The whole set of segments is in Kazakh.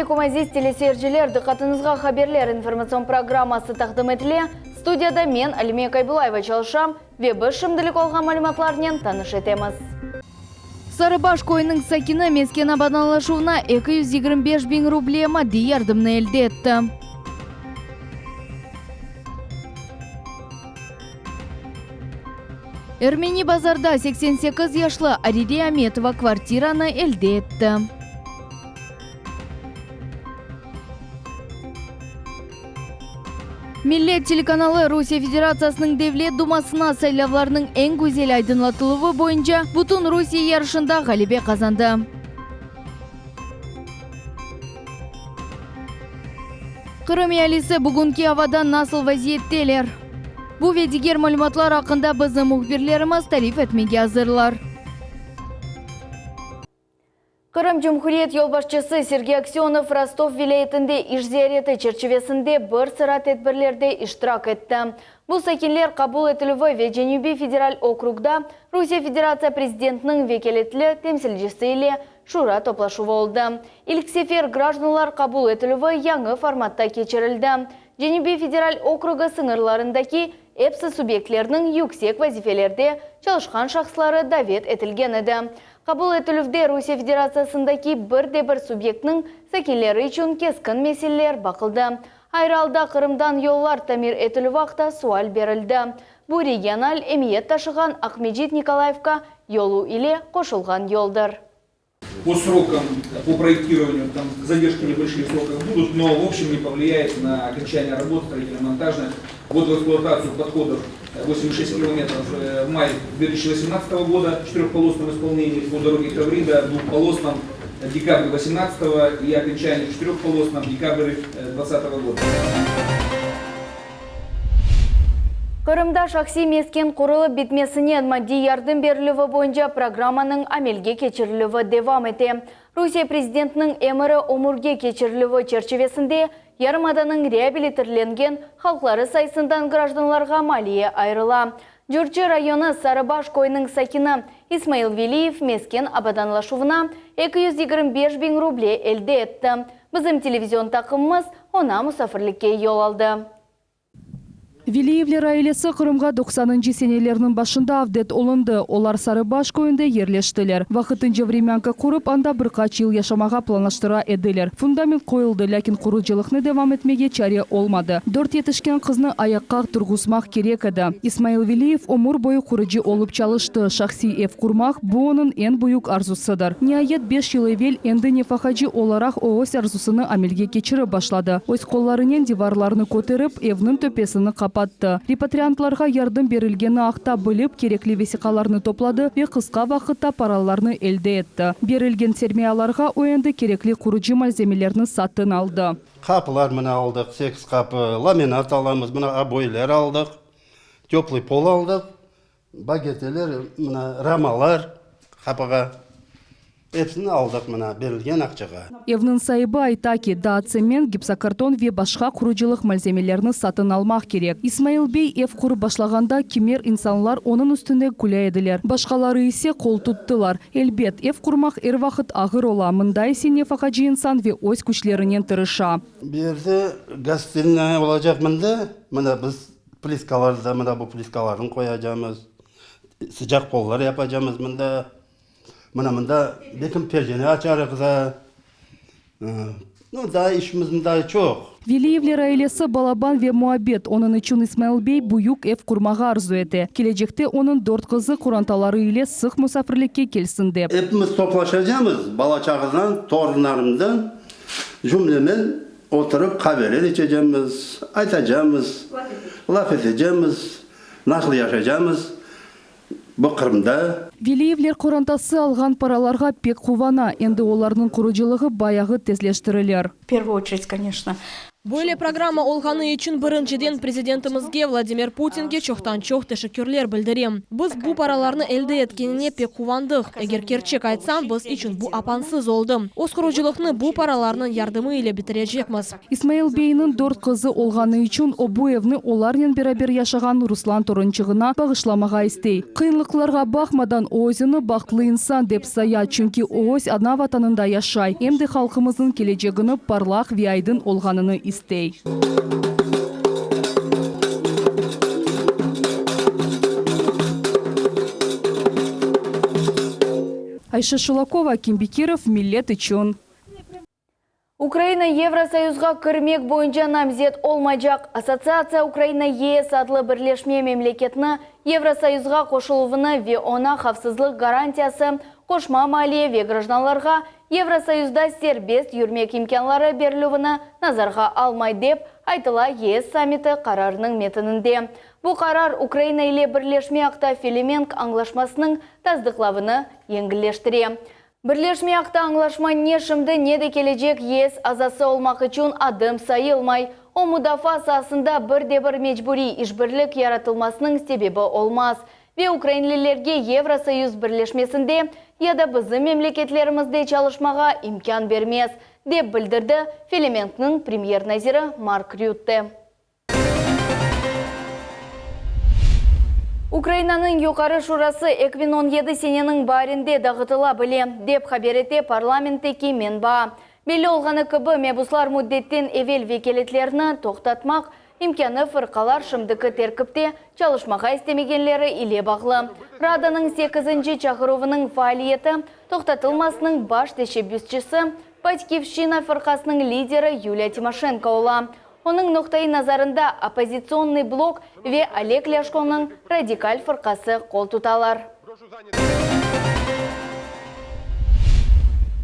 алейкум, азиз телесерджілер, дұқатыңызға хаберлер информацион программасы тақдым етіле. Студияда мен Алимия Кайбулаева çalışам, вебі шымдылық олған малыматларнен таныш етеміз. Сарыбаш койының сакины мескен абаналашуына 225 bin рубле мадди ярдымны елді етті. Эрмени базарда 88 яшлы Ариде Аметова квартираны елді етті. Миллет телеканалы Русия Федерациясының Девлет Думасына сайлавларының ең көзел айдынлатылығы бойынша Бутун Русия ярышында ғалибе қазанды. Қырым ялisi бүгінгі авадан насыл вазиеттелер. Бұл ведигер мәліматлар ақында біздің мұхбирлеріміз тариф етмеге азырлар. Қырым Жұмхуриет елбашчысы Сергей Аксенов Ростов вилаетінде ишзияреті черчевесінде бір sıra тедбірлерде иштирак етті. Бұл сакинлер қабул етілуі Ведженюби федераль округда Русия Федерация президентінің векелетлі темсілжесі иле шура топлашу болды. Илк сефер гражданлар қабул етілуі яңы форматта кечірілді. Женюби федераль округы сыңырларындаки эпсі субъектлерінің юксек вазифелерде çalışқан шақслары давет етілген еді. Қабыл етілуде Русия Федерациясындаки бір субъектінің сәкелері үшін кескін меселелер бақылды. Айралда Қырымдан yollar тамир етілу вақта суал берілді. Бұл регионал эмиет ташыған Ахмеджит Николаевка yolu ile қошылған yoldır. По срокам, по проектированию, там задержки небольшие сроки будут, но в общем не повлияет на окончание работ строительно-монтажных. Ввод в эксплуатацию подходов 86 километров в мае 2018 года в четырехполосном исполнении по дороге Таврида, двухполосном декабрь 2018 и окончание в четырехполосном декабрь 2020 года. Қырымда шақси мескен құрылы бітмесінен мадди ярдым берілуі бойынша программаның амелге кечірілуі девам ете. Русия президентінің әмірі омурге кечірілуі черчевесінде ярымаданың реабилитерленген халқлары сайсындан гражданларға малие айрыла. Жүрчі районы Сарыбаш койының сакины Исмаил Велиев мескен абаданлашуына 225 bin рубле елді етті. Біздің телевизион тақымымыз она мұсафірлікке ел алды. Велиевлер айлесі Қырымға 90-ынчы сенелерінің башында авдет олынды. Олар Сарыбаш койында ерлештілер. Вақытынчы времянка құрып, анда бір қач ел яшамаға планаштыра еділер. Фундамент қойылды, ләкин құруджылықны девам етмеге чаре олмады. 4 етішкен қызны аяққа тұрғызмақ керек еді. Исмаил Велиев омур бойы құруджы олып чалышты. Шақси ев құрмақ bu onun en büyük arzusıdır. Nihayet 5 yıl evvel endi nefakacı olarak oğuz arzusunu amelge geçirip başladı. Öz kollarının divarlarını көтеріп, evinin töpesini kapatты. Репатриантларға ярдым берілгені ақта біліп, керекли весиқаларны топлады ve қысқа вақытта параларны елді етті. Берілген сермеяларға ойынды керекли құруджы малземелерні сатын алды. Қапылар мына алдық, 8 қапы, ламинат аламыз, мына обойлер алдық, теплый пол алдық, багетелер, мына рамалар қапыға. Hepsini aldık mına berilgen akçaga. Evnin sahibi айтаки, да цемент, гипсокартон ve başka kuruculuk malzemelerini satın almak gerek. İsmail Bey ev kurup başlaganda kimer insanlar onun üstünde güle ediler. Başkaları ise kol tuttular. Elbet ev kurmak er vakit ağır ola. Mında ise nefakacı insan ve öz güçlerinin tırışa. Bir yerde gazeteline olacak mında biz pliskalarda mında bu pliskaların koyacağımız sıcak pollar yapacağımız mında. Mında bekim percene açarız da. Daha işimiz daha çok. Велиевлер ailesi Балабан ve Muhabbet. Onun için İsmail Bey büyük ev kurmağa arzu etti. Gelecekte onun 4 kızı kurantaları ile sık misafirlikке kelsin dep. Hepimiz toplaşacağımız bala-çağızdan, torunlarımdan cümlemen oturup kahveler içeceğimiz, aytacağımız, laf edeceğimiz, nasıl yaşayacağımız. Bu Kırım'da. Велиевлер kurantası algan paralarga pek kuvana. Endi olarның kurucılığı bayağı tezleştirilir. В первую очередь, конечно, Böyle программа olğаны için birinçiden президентімізге Владимир Путинге çoxtan-çox teşekkürler bildirem. Biz bu paralarını elde etkenine pek kuvandıq. Eğer gerçek aytsam, biz için bu apansız oldu. Oskuruculukны bu paralarının yardımı ile bitirecekmiz. İsmail Bey'nin 4 kızı olğаны için o bu evni olarla beraber yaşagan Ruslan torunçığına bağışlamağa istey. Kıyınlıklarga bakmadan o özünü baklı insan dep saya, çünkü o öz ana vatanında yaşay. Hem de halkımızın geleceğini parlak ve aydın olğanını istey. Ayşe Шулакова, Ким Бекиров, Millet için. Украина Евросоюзға кірмек бойынша намзет olmayacak. Ассоциация Украина ЕС адлы бірлешме мемлекетні Евросоюзға қошылуыны ве она қавсызлық гарантиясы қошма малия ве гражданларға Евросоюзда сербест юрмек имканлары берілуіні назарға алмай деп айтыла ЕС саммиті қарарының метінінде. Бұл қарар Украина ile бірлешме акта Филименк аңлашмасының таздықлавыны еңгілештіре. Бірлешме акта аңлашма не шымды, не де келечек ЕС азасы олмақ үшін адым сайылмай. О мудафа сасында бірде-бір мечбури ішбірлік яратылмасының себебі олмаз. Ве украинлілерге Евросоюз бірлешмесінде яда бізді мемлекетлерімізде çalışmaға имкан бермес, деп білдірді Филименкнің премьер-назирі Марк Рютте. Украинаның юқары шурасы 2017 сененің барінде дағытыла біле, деп хаберете парламенттеки менба. Белі олғаны кыбы мебуслар мүддеттен евел векелетлеріні тоқтатмақ, имканы фырқалар шымдықы теркіпте çalışmaға істемегенлері иле бағлы. Раданың 8-ші чақырувының фаалиеті тоқтатылмасының баш тешебюсчісі Батькивщина фырқасының лидері Юлия Тимошенко ола. Оның нұқтай назарында оппозиционный блок ве Олег Ляшконың радикаль фырқасы қол тұталар.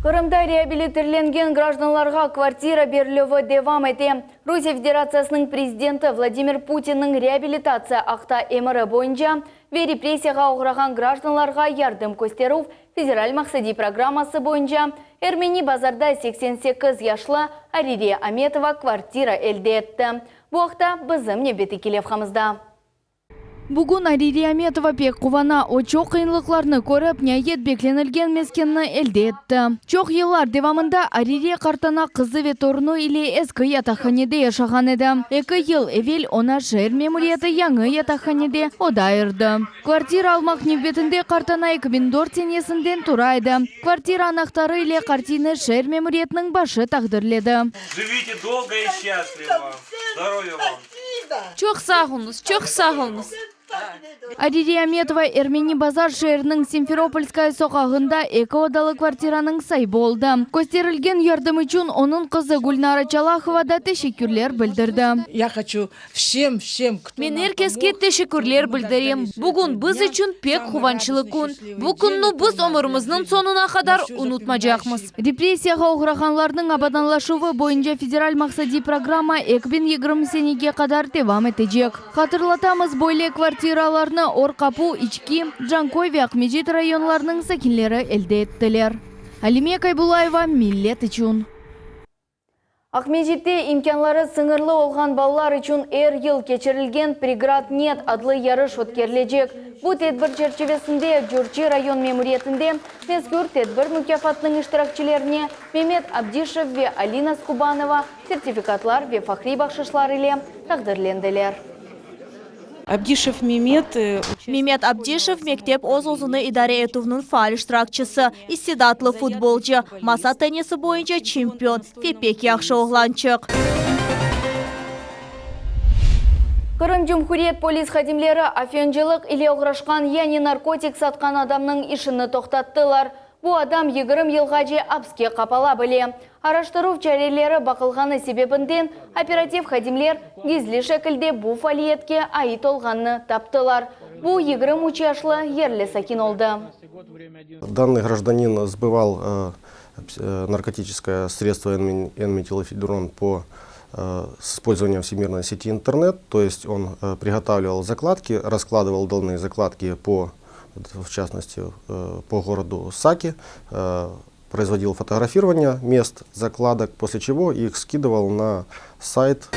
Қырымда реабилитерленген гражданларға квартира берілуі девам ете. Русия Федерациясының президенті Владимир Путиннің реабилитация ақта эмірі бойынша ве репрессияға ұғыраған гражданларға ярдым көстеру федераль мақсади программасы бойынша Эрмени базарда 88 яшлы Аририя Аметова квартира әлде етті. Бұл ақта бізім небеті келевхамызда. Бүгін Аририя Аметова пек қувана о чоқ қиынлықларны көріп, ниет бекленілген мескенні әлде етті. Чоқ еллар девамында Аририя қартана қызы ве торыну или ескі ятақханеде яшаған еді. 2 ел евел она шер мемориеті яңы ятақханеде одайырды. Квартира алмақ небетінде қартана 2004 тенесінден турайды. Квартира анақтары или картины шер мемориетінің башы тағдырледі. Живите долго и счастливо. Здоровья вам. Çok sağ olunuz. Аририя Аметова Эрмени базар шерінің Симферопольская соқағында эко-одалы квартираның сай болды. Көстерілген ярдым үшін оның қызы Гульнара Чалахова да тешекүрлер білдірді. Я хочу всем, Мен herkesке тешекүрлер білдірем. Бүгін біз үшін пек қуванчылы күн. Бұл күнні біз өміріміздің сонына қадар ұнытмажақмыз. Репрессияға ұғырағанлардың абаданлашуы бойынша федераль мақсади программа 2020 сенеге қадар девам етежек. Қатырлатамыз бойле квартираларны Орқапу, Ички, Джанкой ве Ақмежит районларының сәкінлері әлде еттілер. Алимия Кайбулаева, Millet үшін. Ақмежитте имканлары сыңырлы олған балалар үшін ел кечірілген Преград нет адлы ярыш өткерлежек. Бұл тедбір черчевесінде Джурчи район мемориетінде мезгүр тедбір мүкафатның іштіракчілеріне Мемет Абдишев ве Алина Скубанова сертификатлар ве фахри бақшышлар иле тағдырленделер. Абдишев Мемет. Мемет Абдишев мектеп оз-озыны идаре етуінің фаал іштіракчысы, истедатлы футболчы, маса теннисі бойынша чемпион, фепек яқшы оғланчық. Қырым Жұмхуриет полис хадимлері афенжылық или оғырашқан яни наркотик сатқан адамның ішіні тоқтаттылар. Бұл адам 20 елғажи апске қапала біле. Араштыру чарелері бақылғаны себебінден оператив хадимлер гизли шекілде бұл фалиетке айт олғаны таптылар. Бұл 20 учашлы ерлі сакин олды. Данный гражданин сбывал наркотическое средство N-метилофедрон с использованием всемирной сети интернет. То есть он приготавливал закладки, раскладывал данные закладки в частности, по городу Саки, производил фотографирование мест закладок, после чего их скидывал на сайт.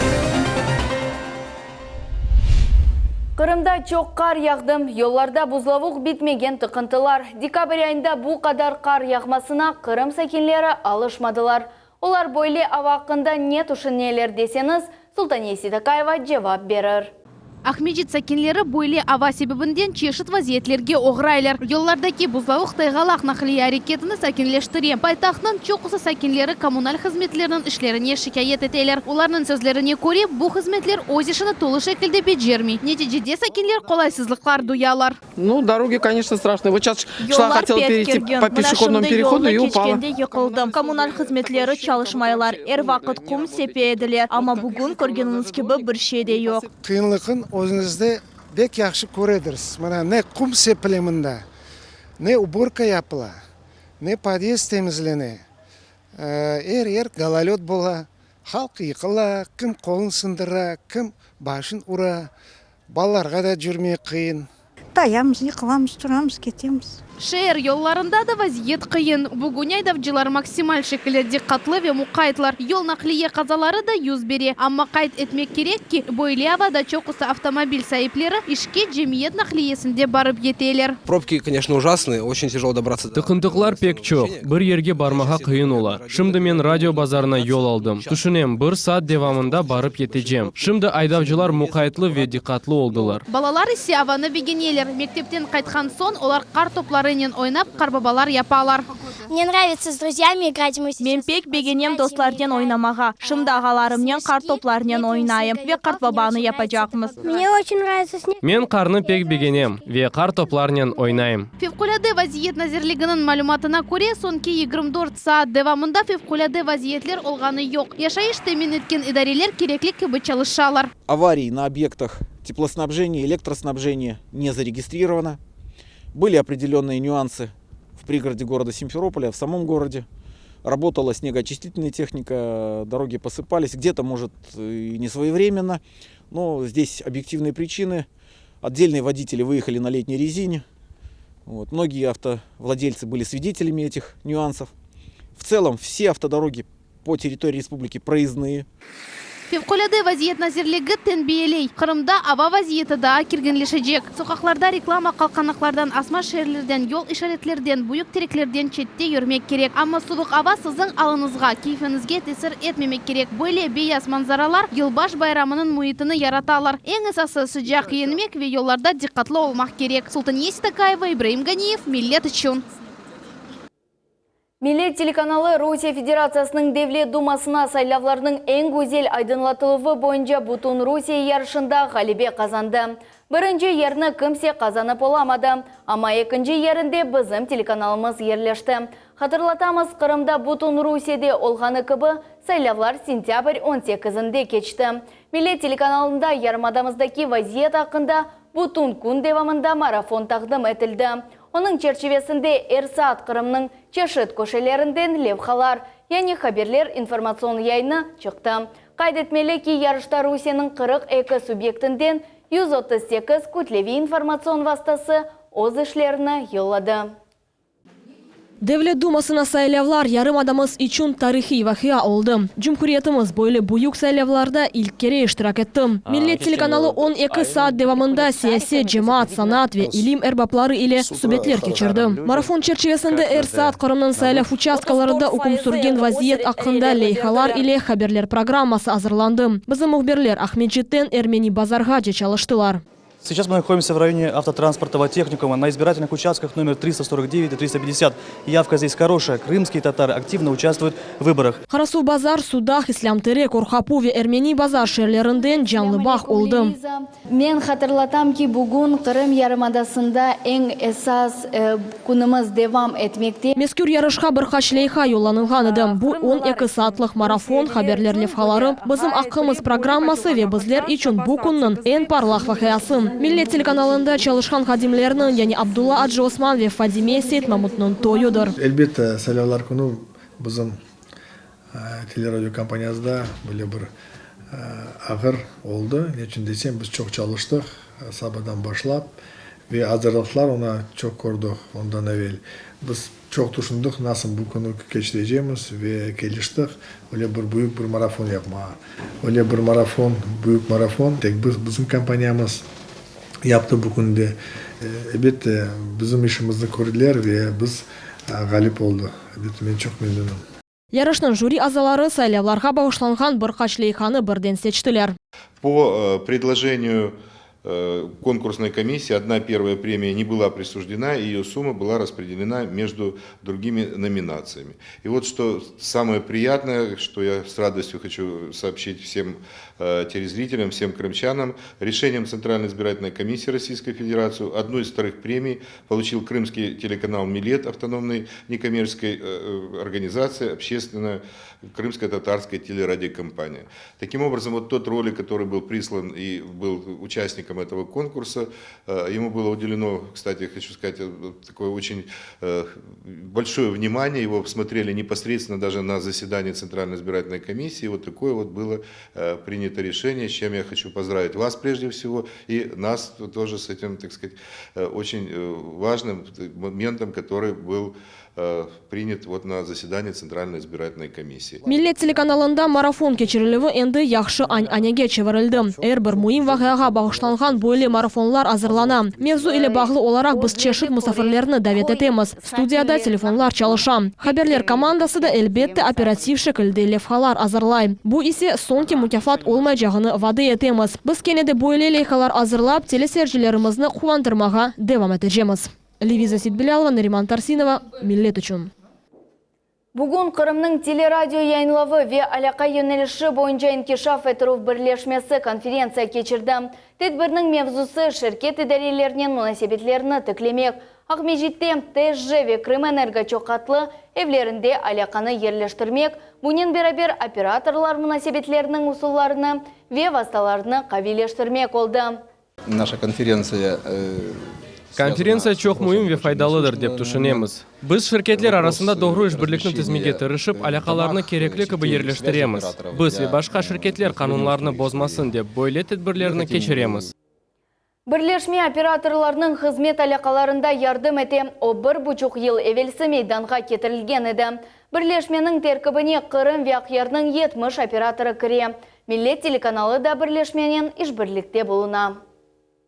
Кырымда çok қар яғдым, yollarda buzlavық bitmеген тұқынтылар. Декабрь айында бұл қадар қар яғмасына Кырым сәкенлері алышмадылар. Олар бойлы авақында не тұшыннелер десеңіз, Султанияси Такаева жауап берір. Ахмеджит сәкенлері бойлы ава себебінден чешіт вазиетлерге оғырайлар. Yollardaki buzlavық тайғалақ нақли әрекетіні сәкенлештіре. Байтақтың чоқысы сәкенлері коммуналь қызметлерінің ішлеріне шикайет етелер. Оларның сөзлеріне көре, бұл қызметлер өзішіні толы шекілде беджермей. Нәтижеде сәкенлер қолайсызлықлар дуялар. Ну, дороги, конечно, страшные. Вот сейчас шла, хотела перейти по пешеходному переходу и упала. Коммуналь қызметлері çalışмайлар. Вақыт құм сепеділер. Ама бүгін көргеніңіз кебі бір шеде yok. Қиынлықын өзіңізде бек яқшы көредірсіз. Мына не құм сепілемінде, не уборка yapıла, не подъезд темізлене. Ер гололед бола, халық иқыла, кім қолын сындыра, кім башын ұра, балаларға да жүрмей қиын. Таямыз, йықыламыз, тұрамыз, кетеміз. Шәйір yollarında da vaziyet kıyın. Bugün aydavcılar maksimal şekilde dikkatli ve mukayyetler. Yol nakliye kazaları da yüz beri. Ama kayıt etmek gerek ki boylu havada çok kısa avtomobil sahipleri işke cemiyet nakliyesinde barıp yeteler. Пробки, конечно, ужасные, очень тяжело добраться. Тықындықлар пек çok. Bir yerге бармаға қиын olar. Şimdi men radyo bazarına yol aldım. Düşünem, bir saat devamında barıp yeteceğim. Şimdi aydavcılar mukayyetli ve dikkatli oldular. Balalar ise avanı vegeneler. Mektepten kaytkan son olar kar toplarının oynap karbabalar yapalar. Мне нравится с друзьями играть. Мен пек бегенем достлардан ойнамаға. Шымды ағаларымнен картопларнен ойнайым. Ве картбабаны yapacağımız. Мне очень нравится снег. Men karны pek begenem ve kar toplarnen oynayım. Fevkalade vaziyet nazirliginin malumatına göre sonki 24 saat devamında fevkalade vaziyetler olğanı yok. Yaşayış temin etken idareler gerekli gibi çalışalar. Аварий на объектах теплоснабжения, электроснабжения не зарегистрировано. Были определенные нюансы в пригороде города Симферополя, в самом городе. Работала снегоочистительная техника, дороги посыпались, где-то, может, и не своевременно, но здесь объективные причины. Отдельные водители выехали на летней резине. Вот. Многие автовладельцы были свидетелями этих нюансов. В целом, все автодороги по территории республики проездные. Fevkalade vaziyet nazirligi tenbiyeley. Kırımda ava vaziyeti daha kirgenleşecek. Sokaklarda reklama kalkanlıklardan, asma şehirlerden, yol işaretlerden, büyük tereklerden çette yürümek gerek. Ama soğuk ava sizin alınızga, keyfinizge tesir etmemek gerek. Böyle beyaz manzaralar yılbaş bayramının muhitini yaratalar. En esası sıcak yenmek ve yollarda dikkatli olmak gerek. Султанияси Такаева, Ибраим Ганиев, Millet için. Millet телеканалы Rusya Federasyasының Devlet Думасына сайлавларының ең көзел айдынлатылығы бойынша Butun Rusya yarışында ғалибе қазанды. Бірінші ерні кімсе қазанып оламады, ama екінші ерінде bizim телеканалымыз ерлешті. Hatırlatамыз, Қырымда Butun Rusya'de olğanı кыбы сайлавлар сентябрь 18-інде keçti. Millet телеканалында yarımadamızdaki vaziyet hakkında Butun kun devamında marafon taqdim etildi. Onun çerçevesinde Ersat Kırımның çeşit köşelerinden levhalar, yani haberler informasyon yayını çıktı. Kaydetmeli ki yarışta Rusya'nın 42 subjektinden 138 kütlevi informasyon vasıtası öz işlerini yolladı. Devlet Dumasına saylавлар yarımadamız için tarihi vakıya oldu. Cumhuriyetimiz böyle büyük saylavlarda ilk kere iştirak etti. Millet Telekanalı 12 saat devamında siyasi, cemaat, sanat ve ilim erbapları ile sohbetler geçirdi. Marafon çerçevesinde Ersat Kırım'ın saylav участкаларында hüküm sürgen vaziyet hakkında leyhalar ile haberler programması hazırlandı. Bizim muhbirler Ahmedjit'ten Ermeni Bazargaca çalıştılar. Сейчас мы находимся в районе автотранспортного техникума на избирательных участках номер 349 и 350. Явка здесь хорошая. Крымские татары активно участвуют в выборах. Қарасу базар, Судах, Ислам-Терек, Орхапу ve Ermeni bazar şehirlerinden canlı oldu. Men hatırlatam ki bugün Kırım Yarımadası'nda en esas kunumuz devam etmekte. Meskür yarışqa bir kaç leyha yollanılgan edi. Bu 12 saatlıq marafon haberler levhaları bizim hakkımız programması ve bizler için bu kunun en parlaq vakayası. Millet Telekanalında çalışkan hadimlerinin yani Abdullah Adjı Osman ve Fadime Setmamut'un toyudur. Elbette saylavlar kunu bizim teleradyo kampaniyasında böyle bir ağır oldu. Niçin desem biz çok çalıştık. Sabahdan başlap Ve hazırlıklar ona çok korduk ondan evvel. Biz çok düşündük nasıl bu konu geçireceğimiz ve geliştik. Öyle büyük bir marafon yapmaya. Öyle bir marafon, büyük marafon. Tek bizim kampanyamız yaptı bu konuda. Evet, bizim işimizi gördüler ve biz galip oldu. Evet, ben çok memnunum. Ярышның жюри азалары сайлауларга багышланган бер кач лейханы берден seçtiler. По предложению конкурсной комиссии одна первая премия не была присуждена, и ее сумма была распределена между другими номинациями. И вот что самое приятное, что я с радостью хочу сообщить всем телезрителям, всем крымчанам, решением Центральной избирательной комиссии Российской Федерации одну из вторых премий получил крымский телеканал «Милет», автономной некоммерческой организации, общественная крымская татарская телерадиокомпания. Таким образом, вот тот ролик, который был прислан и был участником этого конкурса, ему было уделено, кстати, хочу сказать, такое очень большое внимание, его смотрели непосредственно даже на заседании Центральной избирательной комиссии, вот такое вот было принято решение, с чем я хочу поздравить вас прежде всего и нас тоже с этим, так сказать, очень важным моментом, который был принят вот на заседании Центральной избирательной комиссии. Миллет телеканалында марафон кечирилеви энди яхшы ань-анеге чыгарылды. Бир муhim вакыйга багышланган бойлы марафонлар азырлана. Мевзу ile баглы оларак biz чешит мусафирлерни давет этебиз. Студияда телефонлар чалыша. Хаберлер командасы да элбетте оператив шекилде левхалар азырлай. Бу исе сонки мукафат olmay жагыны вады этебиз. Biz кенеде бойлы лейхалар азырлап телесержилерибизни кубандырмага девам этежебиз. Левиза Сидбилялова, Нариман Тарсинова, Миллет үчүн. Бүгін Қырымның телерадио яйнлавы ве алақа йөнеліші бойынша инкишаф етірув бірлешмесі конференция кечірді. Тедбірнің мевзусы шеркет идарелерінен мунасебетлеріні тіклемек. Ақмежитте ТСЖ ве Крымэнерго чоқатлы evlerinde alaqаны yerleştirmek, bunun beraber operatorlar münasebetlerinin usullarını ve vasıtalarını kavileştirmek oldu. Наша конференция Конференция çok mühim ve faydalıdır деп düşünemiz. Biz şirketler arasında doğru işbirlikini tizmege tırışıp alakalarını kerekli gibi yerleştiremiz. Biz ve başka şirketler kanunlarını bozmasın dep böyle tedbirlerini keçiremiz. Birleşme operatorlarının hizmet alakalarında yardım ete o 1,5 yıl evvelsi meydanға ketirilgen edi. Birleşmenin terkibine Kırım ve Akyar'nın 70 operatoru kire. Millet teлеканалы da birleşmenin işbirlikte buluna.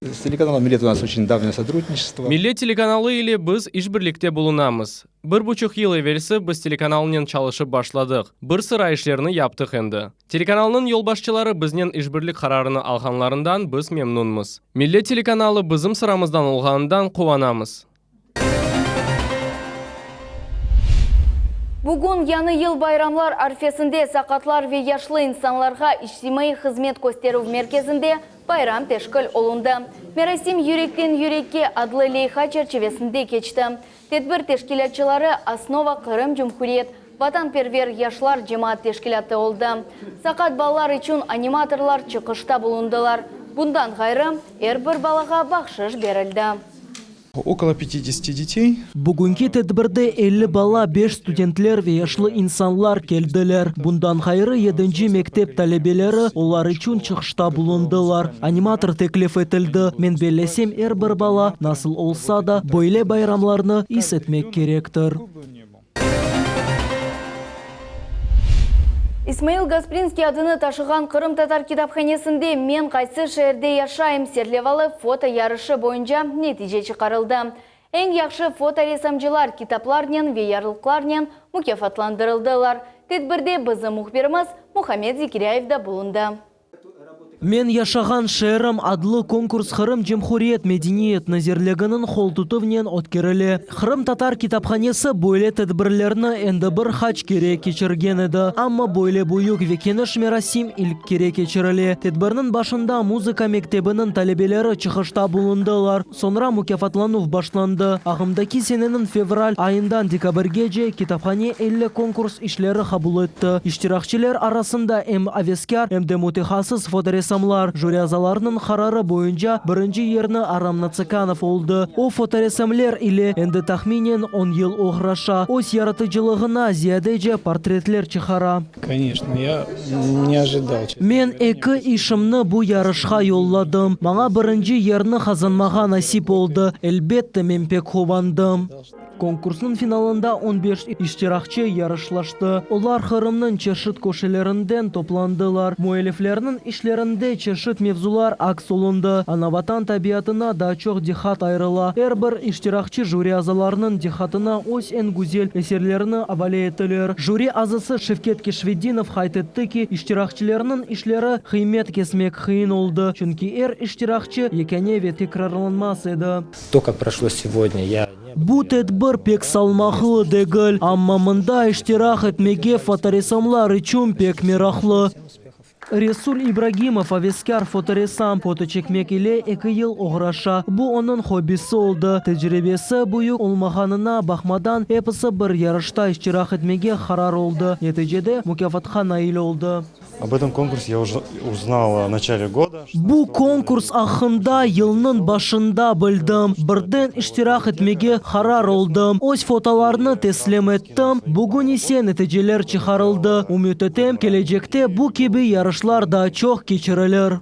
С телеканалом «Милет» у нас очень давнее сотрудничество. Millet teлеканалы ile biz işbirlikte bulunamız. 1,5 yıl evvelsi biz telekanalının çalışıp başladık. Bir sıra işlerini yaptık endi. Telekanalının yol başçıları bizden işbirlik kararını alğanlarından biz memnunmuz. Millet telekanalı bizim sıramızdan olğanından kuvanamız. Bugün yanı yıl bayramlar arifesinde sakatlar ve yaşlı insanlarga ictimai hizmet gösteruv merkezinde bayram teşkil olundu. Merasim yürekten yürekке adlı leyha çerçevesinde geçti. Tedbir teşkilatçıları Asnova Kırım Cumhuriyet Vatanperver Yaşlar Cemaat Teşkilatı oldu. Sakat ballar için animatorlar çıkışta bulundular. Bundan gayrı her bir balaga bakşış berildi. Около 50 детей. Бүгінгі тедбірде 50 бала, 5 студентлер ve yaşlı insanlar keldiler. Bundan gayrı 7. mektab talebelері олар üçün çıkışta bulundular. Animator teklif etildi. Men belesem her bir bala nasıl olsa da böyle bayramlarını hissetmek gerektir. İsmail Гаспринский adını taşıgan Kırım Tatar kitapxanesinde men qaysı şehirde yaşayım serlevalı foto yarışı boyunca netice çıkarıldı. En yaxşı foto resamcılar kitaplarnen ve yarılıklarnen mükafatlandırıldılar. Tedbirde bizim muhbirimiz Muhammed Zikiryaev da bulundu. Men yaşagan şehrim adlı konkurs Kırım Cumhuriyet Medeniyet Nazirliginin holtutuvnen ötkirili. Kırım Tatar kitapxanesi böyle tedbirlerini endi bir haç kere keçirgen edi. Ama böyle büyük ve geniş merasim ilk kere keçirili. Tedbirinin başında muzika mektebinin talebeleri çıkışta bulundular. Sonra mükafatlanıv başlandı. Ağımdaki senenin fevral ayından dekabrgece kitapxane 50 konkurs işleri kabul etti. İştirakçiler arasında hem aveskar hem de mütehassıs fotoresim фоторесамлар. Жюри азаларының қарары бойынша бірінші ерні Арам Нацаканов олды. О фоторесамлер или энді тахминен 10 ел оғраша. О яратычылығына зиядеже портретлер чыхара. Конечно, я не ожидал. Мен екі ишімні бұ ярышқа yolладым. Маңа бірінші ерні қазанмаға насип oldu. Elbette мен пек хобандым. Конкурсның финалында 15 iştirakçı yarışlaştı. Олар Хырымның чешит көшелерінден топландылар. Муэлифлерінің işlerinde чешит мевзулар акс olundu. Анаватан табиатына да çok дихат айрыла. Әрбір iştirakçı жюри азаларының дихатына ось en güzel eserlerini avale ettiler. Жюри azısı Şevket Keşvedinov hayt etti ki iştirakçılarının işleri kıymet kesmek kıyın oldu. Çünkü iştirakçı yekene ve tekrarlanmaz edi. То, как прошло сегодня, я Bu tedbir pek salmaqlı değil, amma mında iştirak etmege fotoresamlar için pek meraklı. Resul İbrahimov aveskar fotoresam foto çekmek ile 2 yıl uğraşa. Bu onun hobisi oldu. Tecrübesi büyük olmağanına bakmadan hepsi bir yarışta iştirak etmege karar oldu. Neticede mükafatga nail oldu. Об этом конкурсе я уже узнал в начале года. Bu konkurs hakkında yılının başında bildim. Birden iştirak etmege karar oldum. Öz fotolarını teslim ettim. Bugün ise neticeler çıkarıldı. Umut etem gelecekte bu gibi yarışlar daha çok geçirilir.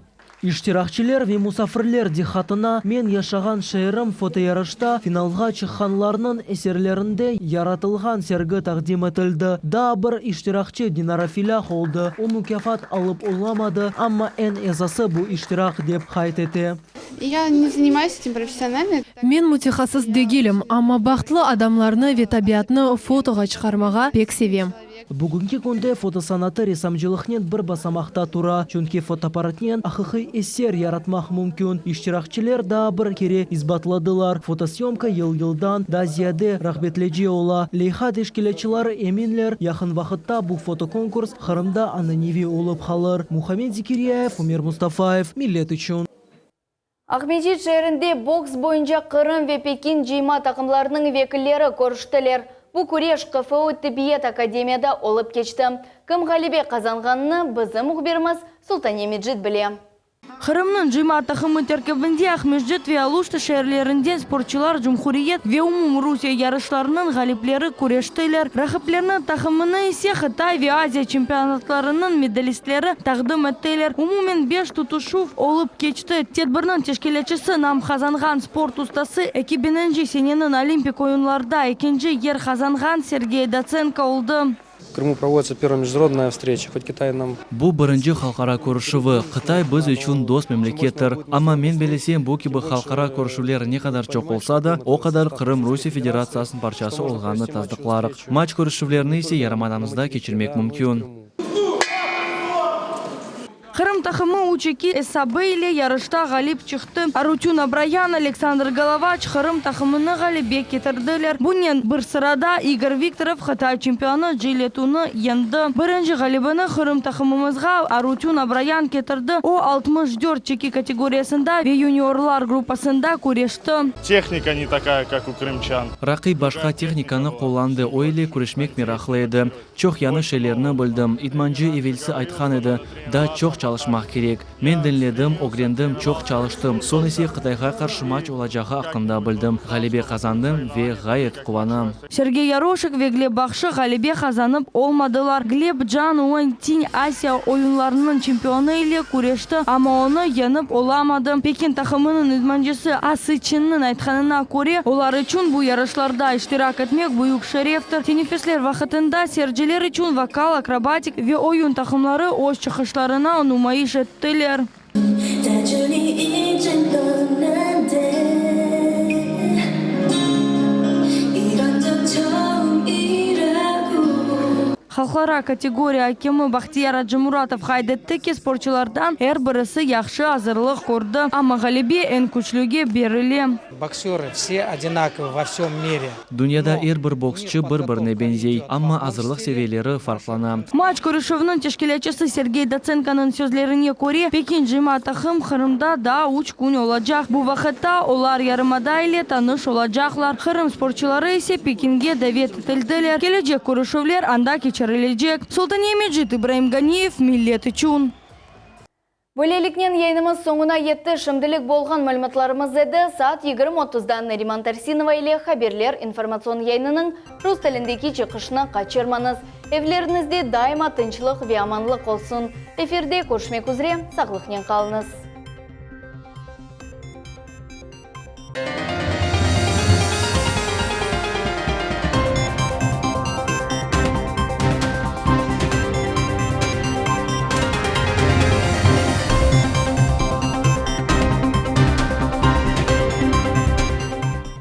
İştirakçılar ve musafirler dihatına men yaşagan şehrim fotoyarışta finalga çıkanlarının eserlerinde yaratılgan sergi takdim etildi. Daha bir iştirakçı Dinara Filah oldu. O mükafat alıp olamadı ama en ezası bu iştirak dep hayt etti. Я не занимаюсь этим профессионально. Мен мутехассыз дегелім, amma бақытлы адамларны ve tabiatны фотоға çıkarmaға pek sevem. Bugünkü günde fotosanatı resamcılıqnen bir basamakta tura. Çünkü fotoaparatnen haqiqiy eser yaratmak mümkün. İştirakçılar da bir kere izbatladılar. Fotosyomka yıl-yıldan da ziyade rağbetleci ola. Leyha teşkilatçıları eminler, yakın vakitte bu fotokonkurs Kırımda anonivi olup kalır. Muhammed Zikiriyev, Umir Mustafaev, Millet üçün. Ахмедит шәрінде бокс бойынша Қырым ve Пекин жима тақымларының векілері көріштілер. Бұл күреш КФУ Тибет Академияда олып кечті. Кім ғалибе қазанғаныны біздің мұхберіміз Султан Емеджит біле. Қырымның жима тақымы теркебінде Ахмеджит ve Алушты шәрлерінде спортчылар Cumhuriyet ve Umum Rusya yarışlarının ғалиплері көрештілер. Рақыплерінің тақымыны ise Қытай ve Азия чемпионатларының медалистлері тақдым еттілер. Umumen 5 tutuşuf olып кечті. Тедбірінің тешкелечісі нам қазанған спорт ұстасы 2000 сененің Олимпик ойынларда 2-ші ер қазанған Сергей Доценко oldu. В Крыму проводится первая международная встреча, хоть Китай нам... Бұл бірінші халқара көрішуі. Қытай біз үшін дос мемлекеттер. Ама мен белесем бұл кебі халқара көрішулер не қадар чоқ болса да, о қадар Қырым Русия Федерациясының парчасы олғаны таздықларық. Матч көрішулеріні есе ярамадамызда кечірмек мүмкін. Қырым тақымы учеки Эсабы ile yarışta galip çıktı. Arutun Abrayan, Alexander Головач Қырым тақымыны galibе ketirdiler. Bunun bir sırada Igor Viktorov Xitay çempionu Jiletunu yendi. Birinci galibini Қырым taqımımızga Arutun Abrayan ketirdi. O 64 çeki kategoriyasında ve juniorlar grupasında kureshti. Техника не такая, как у крымчан. Рақи башқа техниканы қоланды, ойле күрешмек мерақлы еді. Чоқ яны шелеріні білдім. Идманжы евелсі айтқан еді. Да чоқ çalışmak керек. Мен dinledim, öğrendim, çok çalıştım. Son ise Қытайға қаршы матч olacağı hakkında bildim. Galibе kazandım ve gayet kuvанам. Sergey Yaroshik ve Gleb Bakshi galibе kazanıp olmadılar. Gleb Can Uan-Tin Asya oyunlarının çempionu ile kureshti ama onu yenip olamadı. Pekin takımının idmancısı Asıçın'ın aytkanına göre onlar için bu yarışlarda iştirak etmek büyük şereftir. Teneffüsler vakitinde seyirciler için vokal, akrobatik ve oyun takımları öz çıkışlarına numayiş ettiler. Халқара категория hakemi Baxtiyar Ajmuratov hayt etdi ki sporçulardan her birisi yaxşı hazırlık kurdu ama galibi en güçlüge berildi. Боксеры все одинаковы во всем мире. Dünyada her bir boksçı bir-birine benzey, ama hazırlık seviyeleri farklana. Maç görüşünün teşkilatçısı Sergey Docenko'nun sözlerine göre Pekin jima takım Kırım'da daha 3 gün olacak. Bu vakitte onlar yarımada ile tanış olacaklar. Kırım sporçuları ise Pekin'e davet edildiler. Gelecek görüşüler anda geçirilecek. Sultan Emejit, İbrahim Ganiyev, Millet üçün. Бөлелікнен ейніміз соңына етті шымділік болған мәліметларымыз еді. Саат 20:30-дан Нариман Тарсинова иле хаберлер информацион ейнінің рус тіліндегі чықышына қачырманыз. Evlerinizde daima тынчылық ve аманлық olsun. Эфирде көршмек үзре, сақлықнен қалыңыз.